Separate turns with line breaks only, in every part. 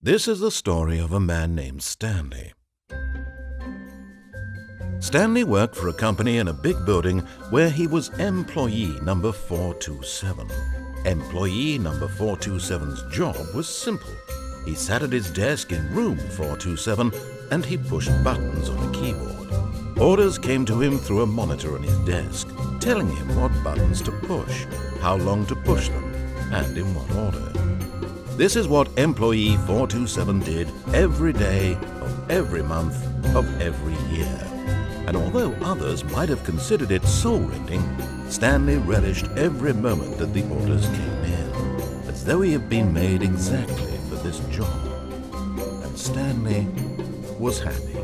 This is the story of a man named Stanley. Stanley worked for a company in a big building where he was employee number 427. Employee number 427's job was simple. He sat at his desk in room 427 and he pushed buttons on a keyboard. Orders came to him through a monitor on his desk, telling him what buttons to push, how long to push them, and in what order. This is what employee 427 did every day of every month of every year. And although others might have considered it soul-rending, Stanley relished every moment that the orders came in, as though he had been made exactly for this job. And Stanley was happy.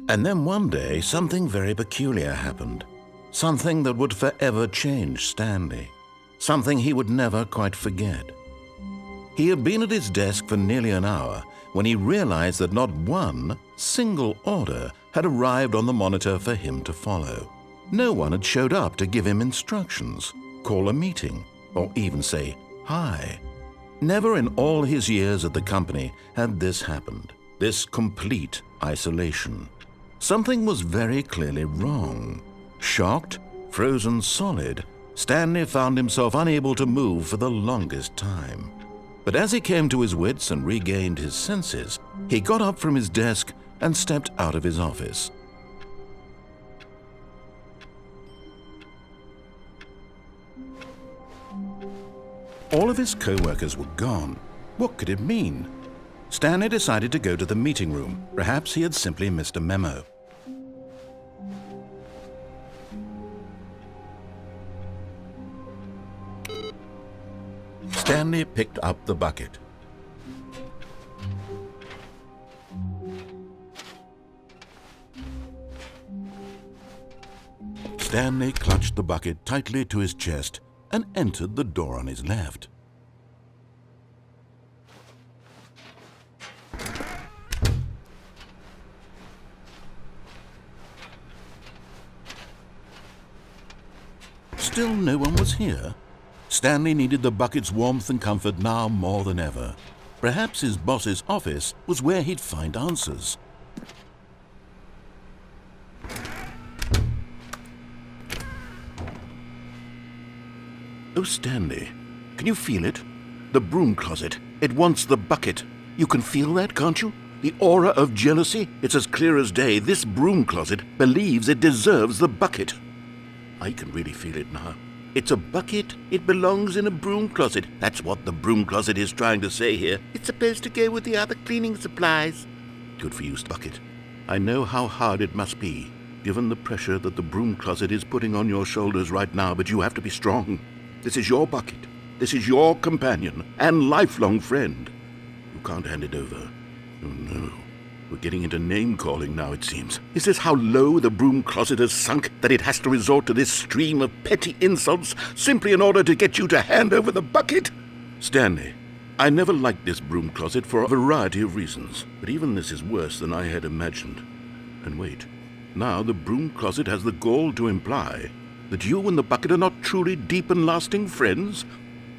And then one day, something very peculiar happened. Something that would forever change Stanley. Something he would never quite forget. He had been at his desk for nearly an hour when he realized that not one single order had arrived on the monitor for him to follow. No one had showed up to give him instructions, call a meeting, or even say hi. Never in all his years at the company had this happened, this complete isolation. Something was very clearly wrong. Shocked, frozen solid, Stanley found himself unable to move for the longest time. But as he came to his wits and regained his senses, he got up from his desk and stepped out of his office. All of his co-workers were gone. What could it mean? Stanley decided to go to the meeting room. Perhaps he had simply missed a memo. Stanley picked up the bucket. Stanley clutched the bucket tightly to his chest and entered the door on his left. Still no one was here. Stanley needed the bucket's warmth and comfort now more than ever. Perhaps his boss's office was where he'd find answers. Oh, Stanley, can you feel it? The broom closet. It wants the bucket. You can feel that, can't you? The aura of jealousy? It's as clear as day. This broom closet believes it deserves the bucket. I can really feel it now. It's a bucket. It belongs in a broom closet. That's what the broom closet is trying to say here. It's supposed to go with the other cleaning supplies. Good for you, bucket. I know how hard it must be, given the pressure that the broom closet is putting on your shoulders right now, but you have to be strong. This is your bucket. This is your companion and lifelong friend. You can't hand it over. Oh, no. We're getting into name-calling now, it seems. Is this how low the broom closet has sunk, that it has to resort to this stream of petty insults simply in order to get you to hand over the bucket? Stanley, I never liked this broom closet for a variety of reasons, but even this is worse than I had imagined. And wait, now the broom closet has the gall to imply that you and the bucket are not truly deep and lasting friends?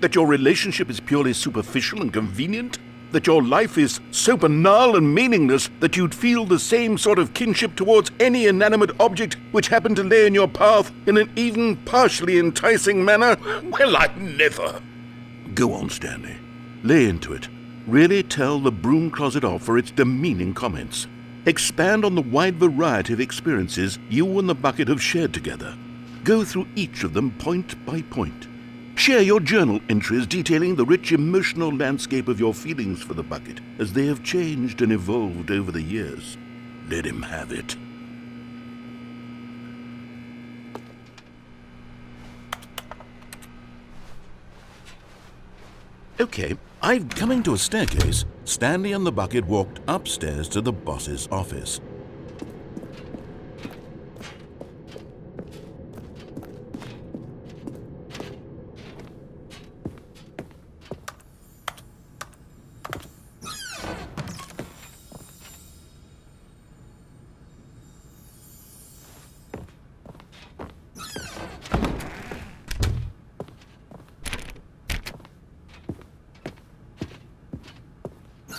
That your relationship is purely superficial and convenient? That your life is so banal and meaningless that you'd feel the same sort of kinship towards any inanimate object which happened to lay in your path in an even partially enticing manner? Well, I never. Go on, Stanley. Lay into it. Really tell the broom closet off for its demeaning comments. Expand on the wide variety of experiences you and the bucket have shared together. Go through each of them point by point. Share your journal entries detailing the rich emotional landscape of your feelings for the bucket as they have changed and evolved over the years. Let him have it. Okay, coming to a staircase, Stanley and the bucket walked upstairs to the boss's office.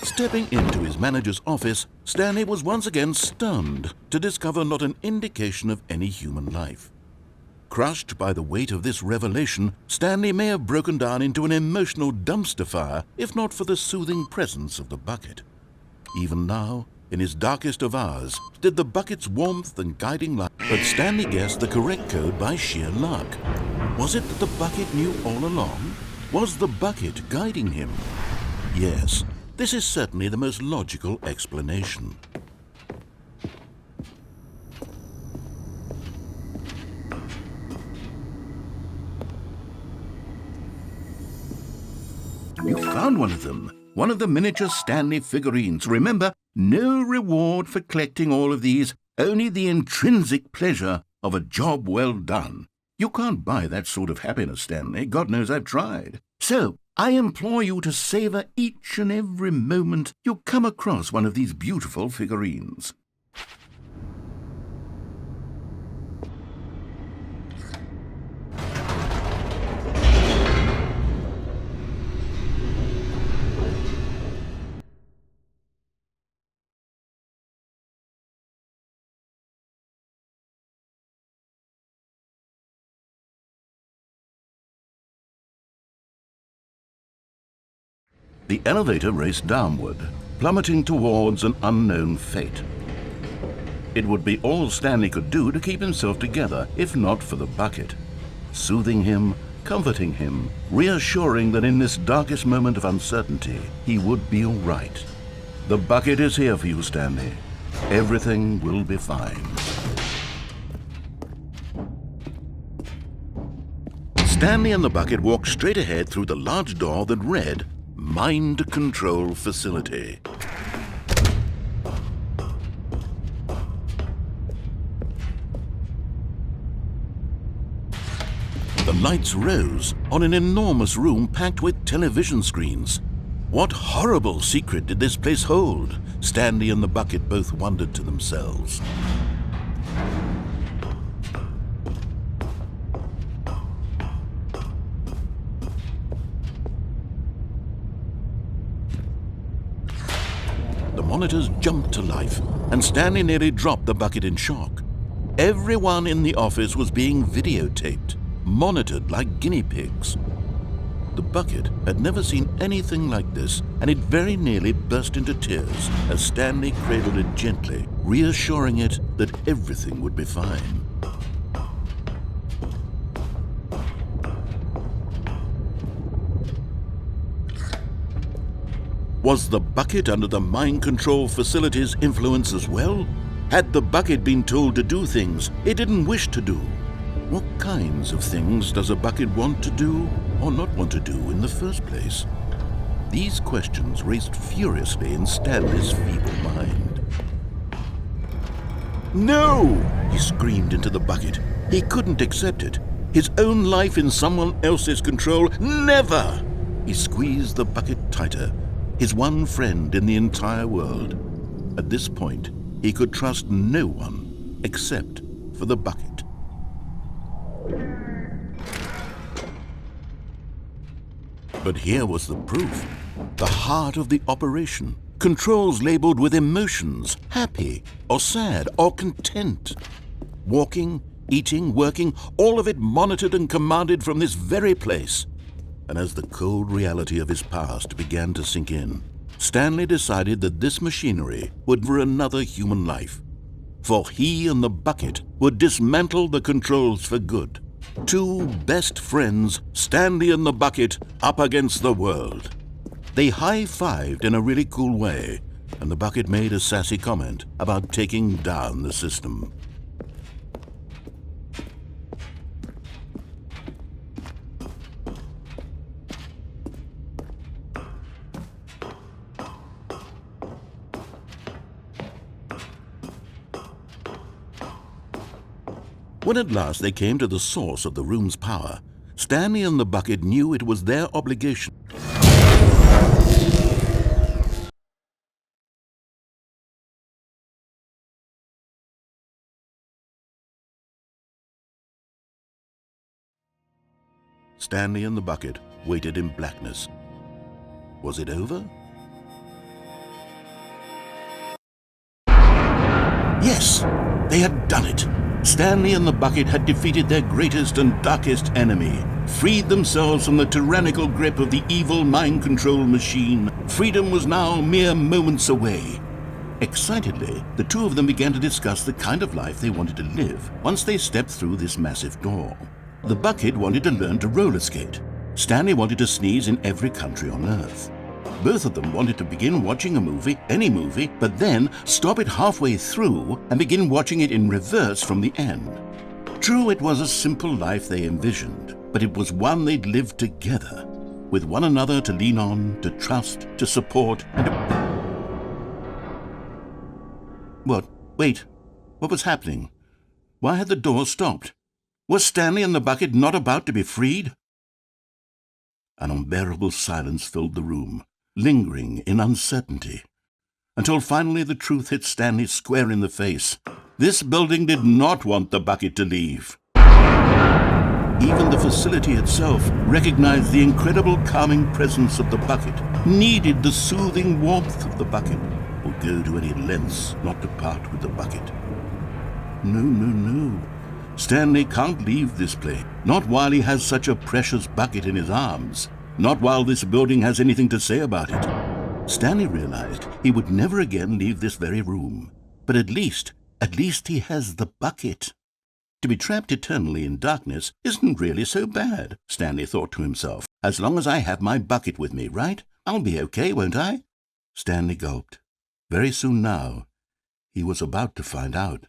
Stepping into his manager's office, Stanley was once again stunned to discover not an indication of any human life. Crushed by the weight of this revelation, Stanley may have broken down into an emotional dumpster fire if not for the soothing presence of the bucket. Even now, in his darkest of hours, did the bucket's warmth and guiding light, but Stanley guessed the correct code by sheer luck. Was it that the bucket knew all along? Was the bucket guiding him? Yes, this is certainly the most logical explanation. You found one of them. One of the miniature Stanley figurines. Remember, no reward for collecting all of these, only the intrinsic pleasure of a job well done. You can't buy that sort of happiness, Stanley. God knows I've tried. So, I implore you to savor each and every moment you come across one of these beautiful figurines. The elevator raced downward, plummeting towards an unknown fate. It would be all Stanley could do to keep himself together, if not for the bucket. Soothing him, comforting him, reassuring that in this darkest moment of uncertainty, he would be all right. The bucket is here for you, Stanley. Everything will be fine. Stanley and the bucket walked straight ahead through the large door that read, Mind Control Facility. The lights rose on an enormous room packed with television screens. What horrible secret did this place hold? Stanley and the bucket both wondered to themselves. The monitors jumped to life, and Stanley nearly dropped the bucket in shock. Everyone in the office was being videotaped, monitored like guinea pigs. The bucket had never seen anything like this, and it very nearly burst into tears as Stanley cradled it gently, reassuring it that everything would be fine. Was the bucket under the mind control facility's influence as well? Had the bucket been told to do things it didn't wish to do? What kinds of things does a bucket want to do or not want to do in the first place? These questions raced furiously in Stanley's feeble mind. No! He screamed into the bucket. He couldn't accept it. His own life in someone else's control, never! He squeezed the bucket tighter. His one friend in the entire world. At this point, he could trust no one except for the bucket. But here was the proof. The heart of the operation. Controls labeled with emotions, happy or sad or content. Walking, eating, working, all of it monitored and commanded from this very place. And as the cold reality of his past began to sink in, Stanley decided that this machinery would for another human life. For he and the bucket would dismantle the controls for good. Two best friends, Stanley and the bucket, up against the world. They high-fived in a really cool way, and the bucket made a sassy comment about taking down the system. When at last they came to the source of the room's power, Stanley and the bucket knew it was their obligation. Stanley and the bucket waited in blackness. Was it over? Yes, they had done it. Stanley and the bucket had defeated their greatest and darkest enemy, freed themselves from the tyrannical grip of the evil mind control machine. Freedom was now mere moments away. Excitedly, the two of them began to discuss the kind of life they wanted to live once they stepped through this massive door. The bucket wanted to learn to roller skate. Stanley wanted to sneeze in every country on Earth. Both of them wanted to begin watching a movie, any movie, but then stop it halfway through and begin watching it in reverse from the end. True, it was a simple life they envisioned, but it was one they'd lived together, with one another to lean on, to trust, to support, and to... What? Wait. What was happening? Why had the door stopped? Was Stanley and the bucket not about to be freed? An unbearable silence filled the room, lingering in uncertainty, until finally the truth hit Stanley square in the face. This building did not want the bucket to leave. Even the facility itself recognized the incredible calming presence of the bucket, needed the soothing warmth of the bucket, would go to any lengths not to part with the bucket. No. Stanley can't leave this place, not while he has such a precious bucket in his arms, not while this building has anything to say about it. Stanley realized he would never again leave this very room, but at least he has the bucket. To be trapped eternally in darkness isn't really so bad, Stanley thought to himself. As long as I have my bucket with me, right? I'll be okay, won't I? Stanley gulped. Very soon now, he was about to find out.